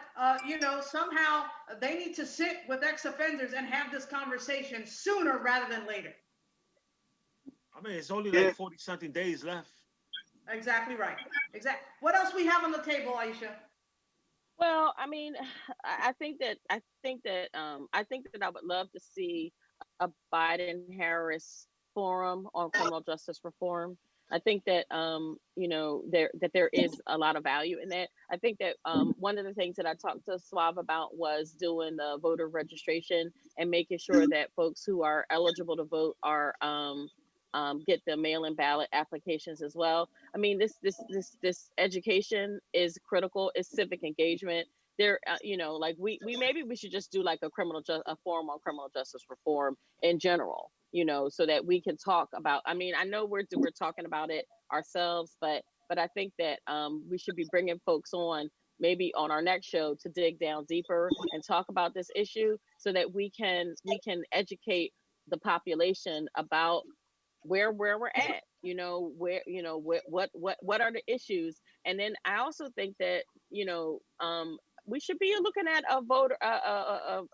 somehow they need to sit with ex-offenders and have this conversation sooner rather than later. I mean, it's only like 40-something days left. Exactly right. Exactly. What else we have on the table, Aisha? Well, I mean, I think that I would love to see a Biden Harris forum on criminal justice reform. I think that there is a lot of value in that. I think that one of the things that I talked to Suave about was doing the voter registration and making sure that folks who are eligible to vote are get the mail-in ballot applications as well. I mean, this education is critical. It's civic engagement. There, like we maybe we should just do like a forum on criminal justice reform in general. So that we can talk about. I mean, I know we're talking about it ourselves, but I think that we should be bringing folks on maybe on our next show to dig down deeper and talk about this issue so that we can educate the population about where we're at, what are the issues. And then I also think that we should be looking at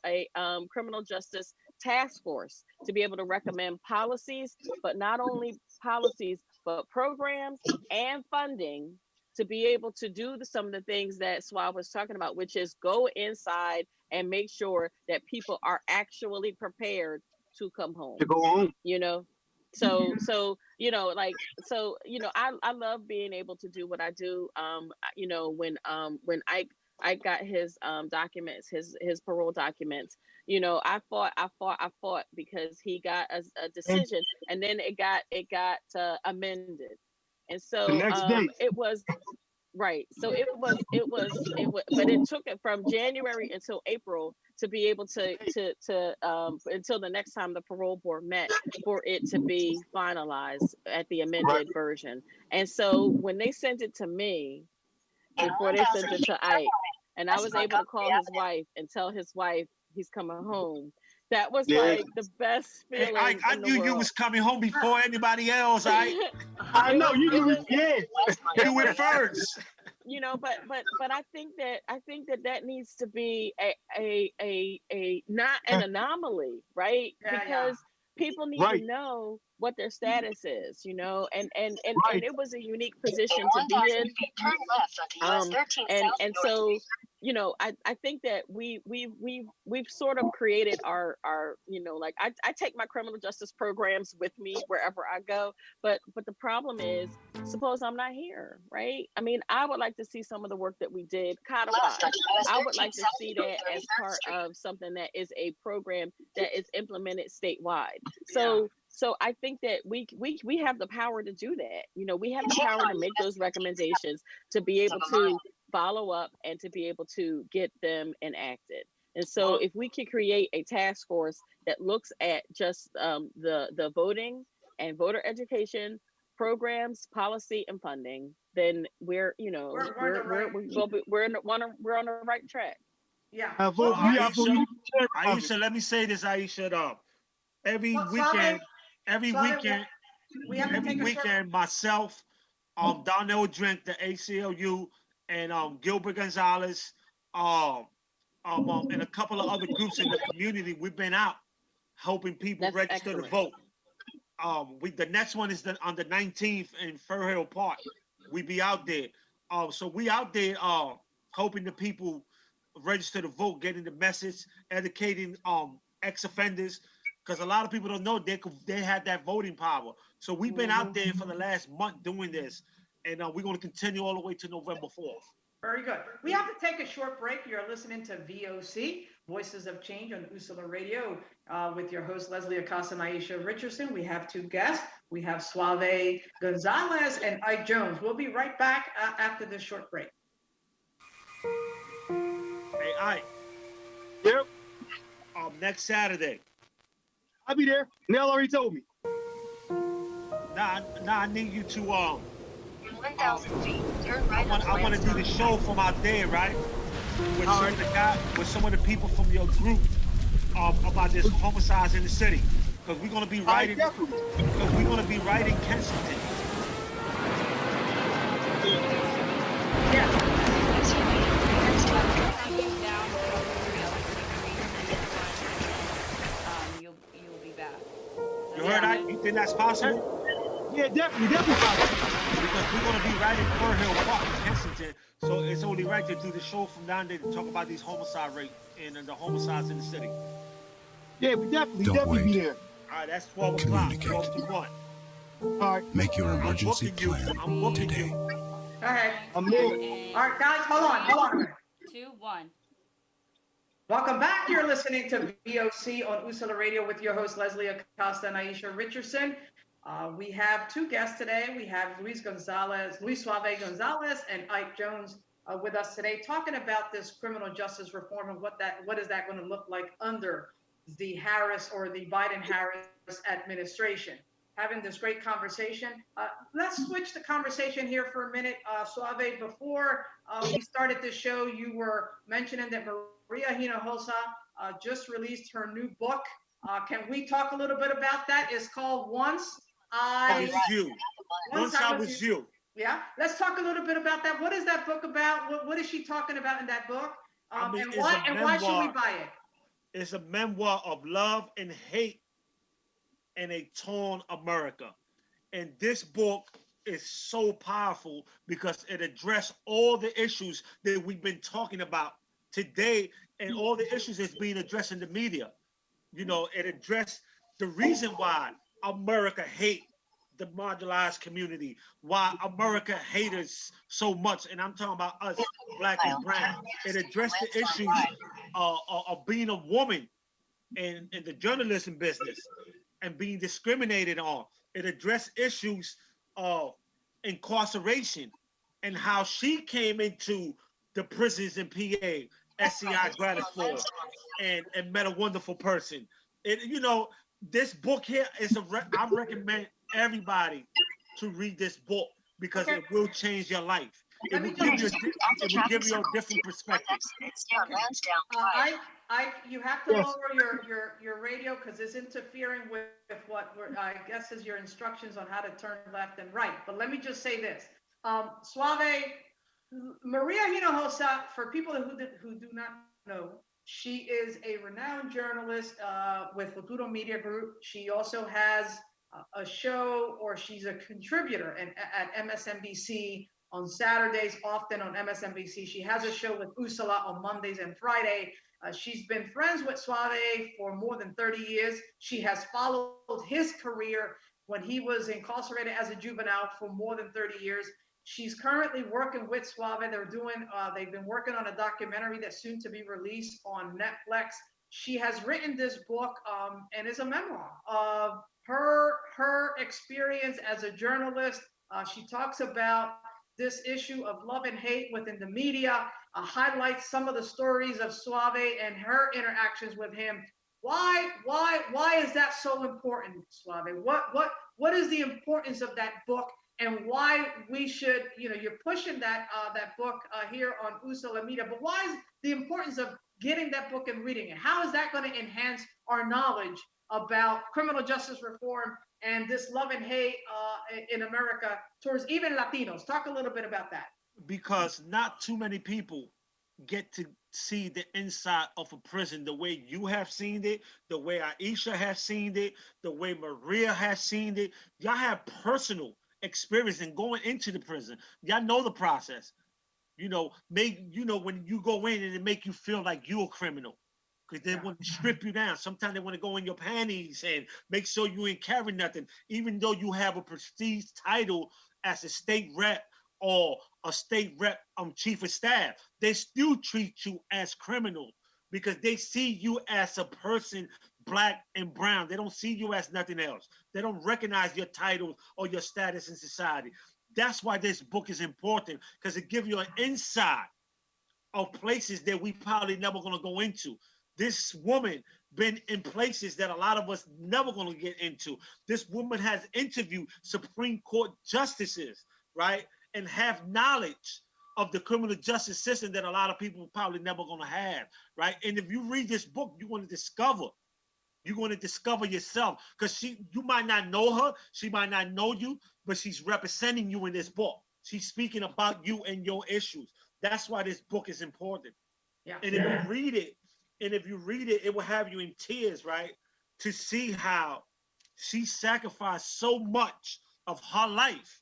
a criminal justice task force to be able to recommend policies, but not only policies but programs and funding to be able to do some of the things that Swab was talking about, which is go inside and make sure that people are actually prepared to come home. To go home. So I love being able to do what I do. When I got his documents, his parole documents, I fought because he got a And decision, and then it got amended. And the so next day, it was right. So it was, but it took it from January until April to be able to until the next time the parole board met for it to be finalized at the right? amended version. And so when they sent it to me before they sent it to Ike, and I was able to call his wife and tell his wife he's coming home, that was Yeah, like the best Hey, feeling I in the knew you world. was coming home before anybody else. I it know was you. it You was yeah. it You went was first. but I think that needs to be a not an anomaly, right? Yeah. Because people need to Right, know what their status is, and right. it was a unique position to be in. And so I think that we've sort of created our like I take my criminal justice programs with me wherever I go, but the problem is, suppose I'm not here, right? I mean, I would like to see some of the work that we did codified. I would like to see that as part of something that is a program that is implemented statewide. Yeah. So I think that we have the power to do that. We have the power to make those recommendations, to be able to follow up, and to be able to get them enacted. And so Well, if we can create a task force that looks at just the voting and voter education programs, policy, and funding, then We're in the right. we're on the right track. Yeah. I Well, vote. all right. I vote Aisha, you chair of it. Aisha, let me say this, Aisha. Every Well, Suave, weekend, every Suave, weekend, we have to every take a short. weekend, myself, Donnell Drink, the ACLU, and Gilbert Gonzalez, and a couple of other groups in the community, we've been out helping people That's register to excellent. vote. The next one is on the 19th in Fur Hill Park. We be out there. So we out there helping the people register to vote, getting the message, educating ex-offenders, because a lot of people don't know they have that voting power. So we've been out there for the last month doing this, and we're going to continue all the way to November 4th. Very good. We have to take a short break. You're listening to VOC, Voices of Change on Usula Radio, with your host, Leslie Acosta and Aisha Richardson. We have two guests. We have Suave Gonzalez and Ike Jones. We'll be right back after this short break. Hey, Ike, Yep, next Saturday. I'll be there. Nell already told me. Now I need you to In 1,000 feet, turn right I want to do the show from out there, right? With some of the people from your group about this homicides in the city, because we're gonna be right in Kensington. Yeah. Down from 3 other streets and then you'll be back. You heard that? You think that's possible? Yeah, definitely possible. Because we're gonna be right in Fur Hill Park in Kensington, so it's only right to do the show from down there to talk about these homicide rates and the homicides in the city. Yeah, we definitely be there. All right, that's 12 o'clock, 12 to 1. All right, Make your emergency I'm booking you. I'm booking today. you. Go ahead. I'm there. All right, guys, hold on a minute. 2, 1. Welcome back. You're listening to VOC on Usula Radio with your host, Leslie Acosta and Aisha Richardson. We have two guests today. We have Luis Suave Gonzalez, and Ike Jones with us today, talking about this criminal justice reform and what is that going to look like under the Harris or the Biden-Harris administration. Having this great conversation. Let's switch the conversation here for a minute. Suave, before we started this show, you were mentioning that Maria Hinojosa just released her new book. Can we talk a little bit about that? It's called Once I Was You. Yeah, let's talk a little bit about that. What is that book about? What is she talking about in that book? And why should we buy it? It's a memoir of love and hate in a torn America. And this book is so powerful because it addressed all the issues that we've been talking about today and all the issues that's being addressed in the media. It addressed the reason why America hate the marginalized community, why America hates us so much, and I'm talking about us, black and brown. It addressed the issues of being a woman in the journalism business and being discriminated on. It addressed issues of incarceration and how she came into the prisons in PA, SCI Grateful, and met a wonderful person. It, this book here is I recommend everybody to read this book because Okay. it will change your life. Let me just. It will give you a different perspective. You have to Yes. lower your radio because it's interfering with what I guess is your instructions on how to turn left and right. But let me just say this. Suave, Maria Hinojosa, for people who do not know, she is a renowned journalist with Futuro Media Group. She also has a show, or she's a contributor at MSNBC on Saturdays, often on MSNBC. She has a show with Ursula on Mondays and Friday. She's been friends with Suave for more than 30 years. She has followed his career when he was incarcerated as a juvenile for more than 30 years. She's currently working with Suave. They've been working on a documentary that's soon to be released on Netflix. She has written this book, and it's a memoir of her experience as a journalist. She talks about this issue of love and hate within the media, highlights some of the stories of Suave and her interactions with him. Why is that so important, Suave? What is the importance of that book, and why we should, you're pushing that book here on Ursula Media, but why is the importance of getting that book and reading it? How is that going to enhance our knowledge about criminal justice reform and this love and hate in America towards even Latinos? Talk a little bit about that. Because not too many people get to see the inside of a prison the way you have seen it, the way Aisha has seen it, the way Maria has seen it. Y'all have personal experience in going into the prison. Y'all know the process. When you go in and it make you feel like you're a criminal. Because they want to strip you down. Sometimes they want to go in your panties and make sure you ain't carrying nothing, even though you have a prestige title as a state rep or a state rep chief of staff. They still treat you as criminal because they see you as a person, black and brown. They don't see you as nothing else. They don't recognize your title or your status in society. That's why this book is important, because it gives you an insight of places that we probably never going to go into. This woman been in places that a lot of us never going to get into. This woman has interviewed Supreme Court justices, right? And have knowledge of the criminal justice system that a lot of people probably never going to have, right? And if you read this book, you're going to discover yourself, because you might not know her, she might not know you, but she's representing you in this book. She's speaking about you and your issues. That's why this book is important. Yeah. And if you read it, it will have you in tears, right? To see how she sacrificed so much of her life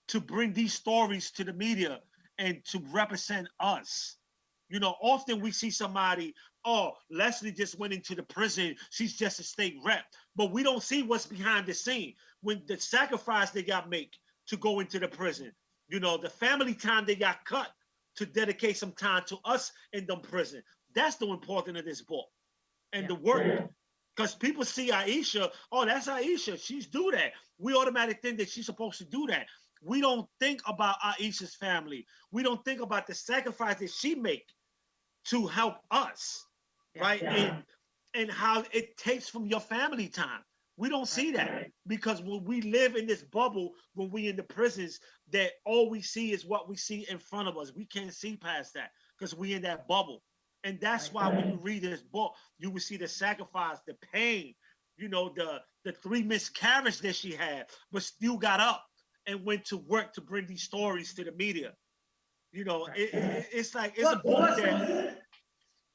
to bring these stories to the media and to represent us. Often we see somebody, oh, Leslie just went into the prison, she's just a state rep. But we don't see what's behind the scene, when the sacrifice they got make to go into the prison. The family time they got cut to dedicate some time to us in the prison. That's the importance of this book and the work. Because people see Aisha, oh, that's Aisha, she's do that. We automatically think that she's supposed to do that. We don't think about Aisha's family. We don't think about the sacrifice that she make to help us, right? And how it takes from your family time. We don't see that, because when we live in this bubble, when we in the prisons, that all we see is what we see in front of us. We can't see past that because we in that bubble. And that's why when you read this book, you will see the sacrifice, the pain, the 3 miscarriages that she had, but still got up and went to work to bring these stories to the media. It's like, it's a book that...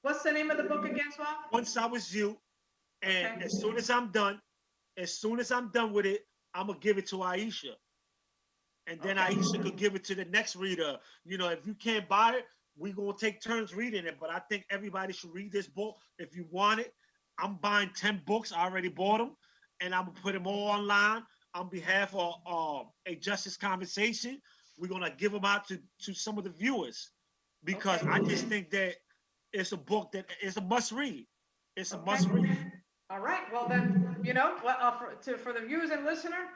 What's the name of the book again, Swap? Once I Was You. And as soon as I'm done with it, I'm going to give it to Aisha. And then Aisha could give it to the next reader. If you can't buy it, we're going to take turns reading it. But I think everybody should read this book if you want it. I'm buying 10 books. I already bought them. and I'm gonna put them all online on behalf of a justice conversation. We're gonna give them out to some of the viewers because Okay. I just think that it's a book that it's a must read. It's a Okay. must read. All right. Well, then, for the viewers and listener,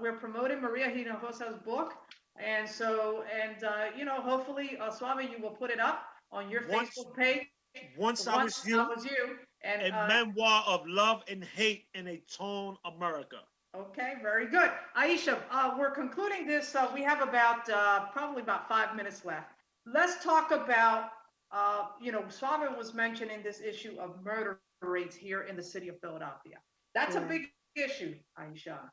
we're promoting Maria Hinojosa's book. And so, hopefully, Swami, you will put it up on your Once Facebook page. once I Once was I you, was you. And, a memoir of love and hate in a torn America. okay, very good. Aisha, we're concluding this. We have about probably about 5 minutes left. Let's talk about, Swami was mentioning this issue of murder rates here in the city of Philadelphia. That's a Yeah. big issue, Aisha.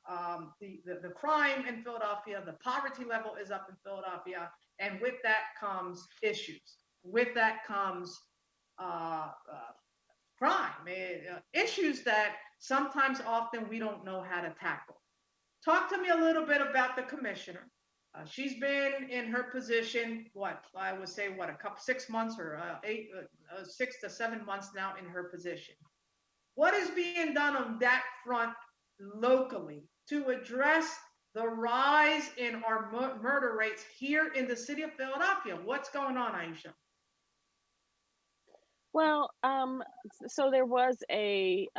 The crime in Philadelphia, the poverty level is up in Philadelphia, and with that comes issues. With that comes crime, issues that sometimes often we don't know how to tackle. Talk to me a little bit about the commissioner. She's been in her position, what I would say, what a couple 6 months or 6 to 7 months now in her position. What is being done on that front locally to address the rise in our murder rates here in the city of Philadelphia? What's going on, Aisha? Well, so there was a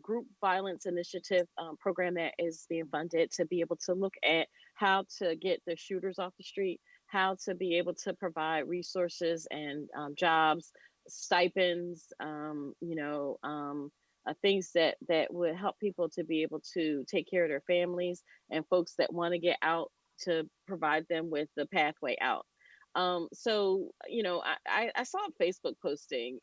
group violence initiative program that is being funded to be able to look at how to get the shooters off the street, how to be able to provide resources and jobs, stipends, things that would help people to be able to take care of their families and folks that want to get out to provide them with the pathway out. I saw a Facebook posting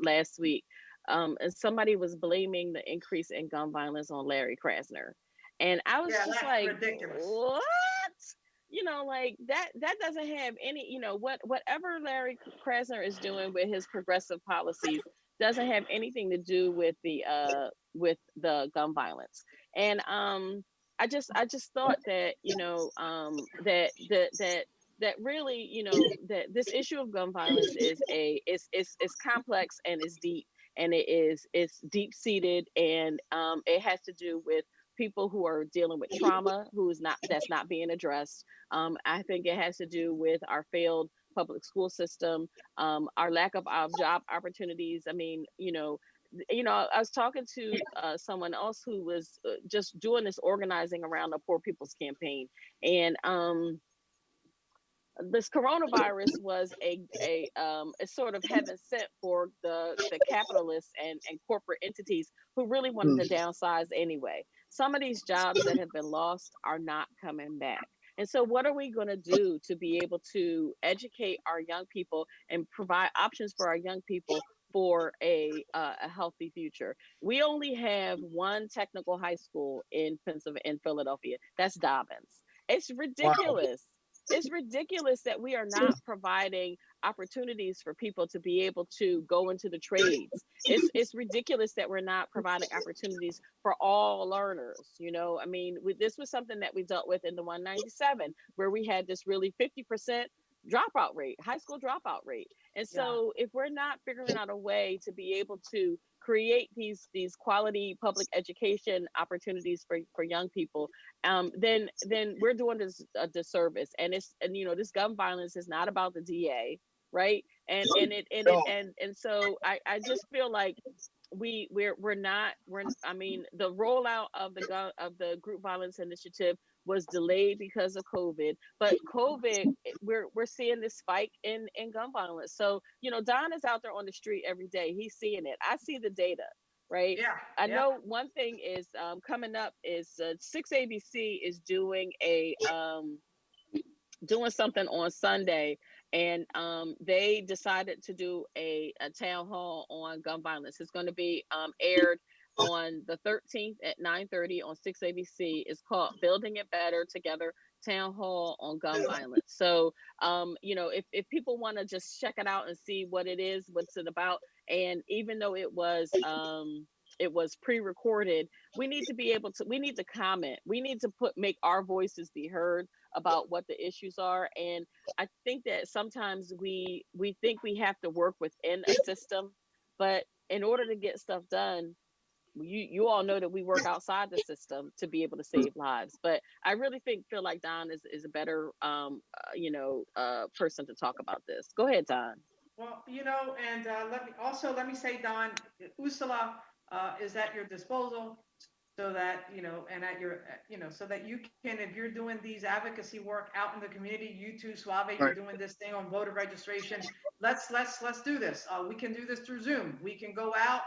last week, and somebody was blaming the increase in gun violence on Larry Krasner, and I was Yeah, just that's like, ridiculous. what? Like that doesn't have any, whatever Larry Krasner is doing with his progressive policies doesn't have anything to do with the gun violence. And I just thought that that really, that this issue of gun violence is complex and is deep, and it's deep seated, and it has to do with people who are dealing with trauma who is not that's not being addressed. I think it has to do with our failed public school system, our lack of job opportunities. I mean, I was talking to someone else who was just doing this organizing around the Poor People's Campaign, and this coronavirus was a sort of heaven sent for the capitalists and corporate entities who really wanted to downsize anyway. Some of these jobs that have been lost are not coming back. And so, what are we going to do to be able to educate our young people and provide options for our young people for a healthy future? We only have one technical high school in Pennsylvania, in Philadelphia. That's Dobbins. It's Wow. ridiculous. It's ridiculous that we are not providing opportunities for people to be able to go into the trades. It's ridiculous that we're not providing opportunities for all learners. I mean, this was something that we dealt with in the 197, where we had this really 50% dropout rate, high school dropout rate. And Yeah. so if we're not figuring out a way to be able to create these quality public education opportunities for young people, then we're doing this a disservice. This gun violence is not about the DA, right? And so I just feel like we're not we're I mean, the rollout of the group violence initiative was delayed because of COVID, but COVID, we're seeing this spike in gun violence. So Don is out there on the street every day. He's seeing it. I see the data, right? Yeah. I Yeah. know one thing is coming up is 6ABC is doing something on Sunday, and they decided to do a town hall on gun violence. It's going to be aired on the 13th at 9:30 on 6ABC. It's called Building It Better Together Town Hall on Gun Violence. So, if people want to just check it out and see what it is, what's it about, and even though it was pre-recorded, we need to be able to we need to comment, we need to make our voices be heard about what the issues are. And I think that sometimes we think we have to work within a system, but in order to get stuff done, you all know that we work outside the system to be able to save lives. But I really feel like Don is a better person to talk about this. Go ahead, Don. Well, and let me say, Don, Usala is at your disposal, so that and at your so that you can, if you're doing these advocacy work out in the community, you too, Suave, you're doing this thing on voter registration. Let's do this. We can do this through Zoom. We can go out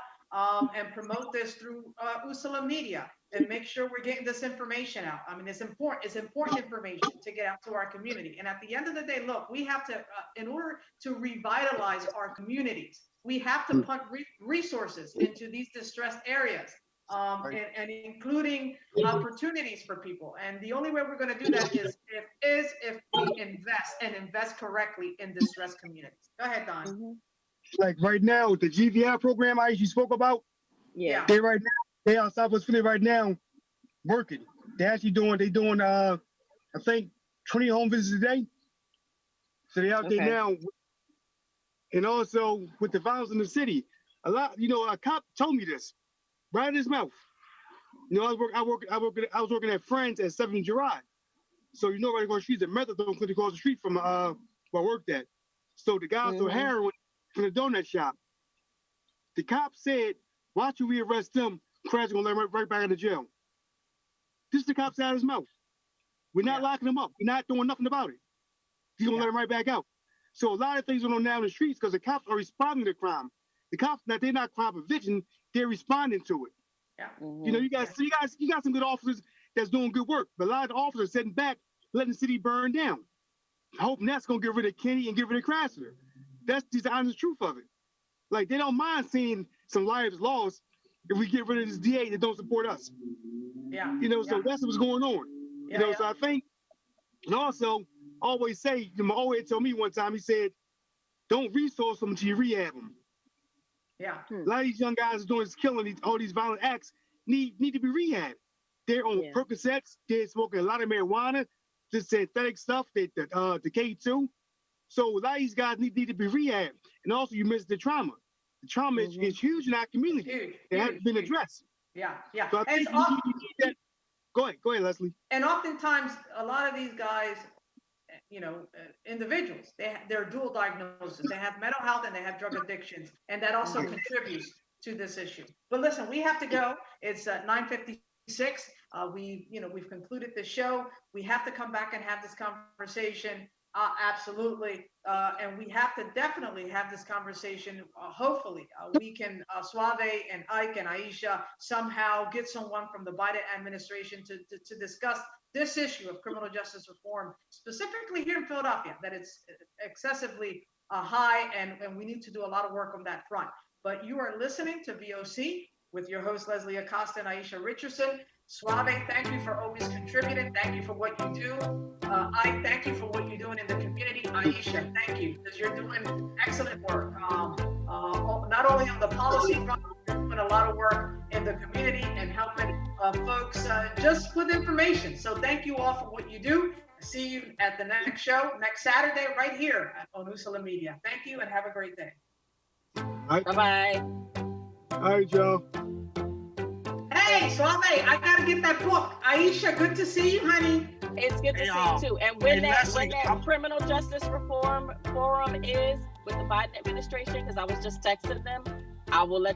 and promote this through Usala Media and make sure we're getting this information out. I mean, it's important. It's important information to get out to our community. And at the end of the day, look, we have to, in order to revitalize our communities, we have to put resources into these distressed areas. And including opportunities for people. And the only way we're going to do that is if we invest correctly in distressed communities. Go ahead, Don. Mm-hmm. Like right now, the GVI program I usually spoke about, Yeah. they are Southwest Philly right now working. They're doing I think 20 home visits a day. So they're out there now. And also with the violence in the city, a cop told me this. Right in his mouth. I was working at Friends at 7th Gerard. So right across the street, the methadone clinic across the street from where I worked at. So the guy sold heroin from the donut shop. The cop said, "Why should we arrest them? Crash gonna let him right back in the jail." This is the cop out of his mouth. We're not locking him up. We're not doing nothing about it. He's gonna let him right back out. So a lot of things going on now in the streets because the cops are responding to crime. The cops, now they're not crime prevention, they're responding to it. Yeah. Mm-hmm. You got some good officers that's doing good work, but a lot of the officers sitting back, letting the city burn down. Hoping that's gonna get rid of Kenny and get rid of Chrysler. That's just the honest truth of it. Like they don't mind seeing some lives lost if we get rid of this DA that don't support us. Yeah. So that's what's going on. So I think, and also always say, my old head told me one time, he said, don't resource them until you rehab them. Yeah. A lot of these young guys doing this killing, all these violent acts need to be rehabbed. They're on Percocets, they're smoking a lot of marijuana, just synthetic stuff, the K2. So a lot of these guys need to be rehabbed. And also you miss the trauma. The trauma is huge in our community. It hasn't been addressed. Yeah. So I think go ahead, Leslie. And oftentimes a lot of these guys, individuals, they're dual diagnosis. They have mental health and they have drug addictions, and that also contributes to this issue. But listen, we have to go. It's 9:56. We've concluded the show. We have to come back and have this conversation. Absolutely. And we have to definitely have this conversation. Hopefully, we can, Suave and Ike and Aisha, somehow get someone from the Biden administration to discuss this issue of criminal justice reform, specifically here in Philadelphia, that it's excessively high, and we need to do a lot of work on that front. But you are listening to VOC with your host, Leslie Acosta and Aisha Richardson. Suave, thank you for always contributing. Thank you for what you do. I thank you for what you're doing in the community. Aisha, thank you, because you're doing excellent work. Not only on the policy front, you're doing a lot of work in the community and helping folks just with information. So thank you all for what you do. See you at the next show, next Saturday, right here on Usala Media. Thank you and have a great day. Bye-bye. All right, y'all. Hey, Suave, I gotta get that book. Aisha, good to see you, honey. It's good to see you too. And when that criminal justice reform forum is with the Biden administration, because I was just texting them, I will let y'all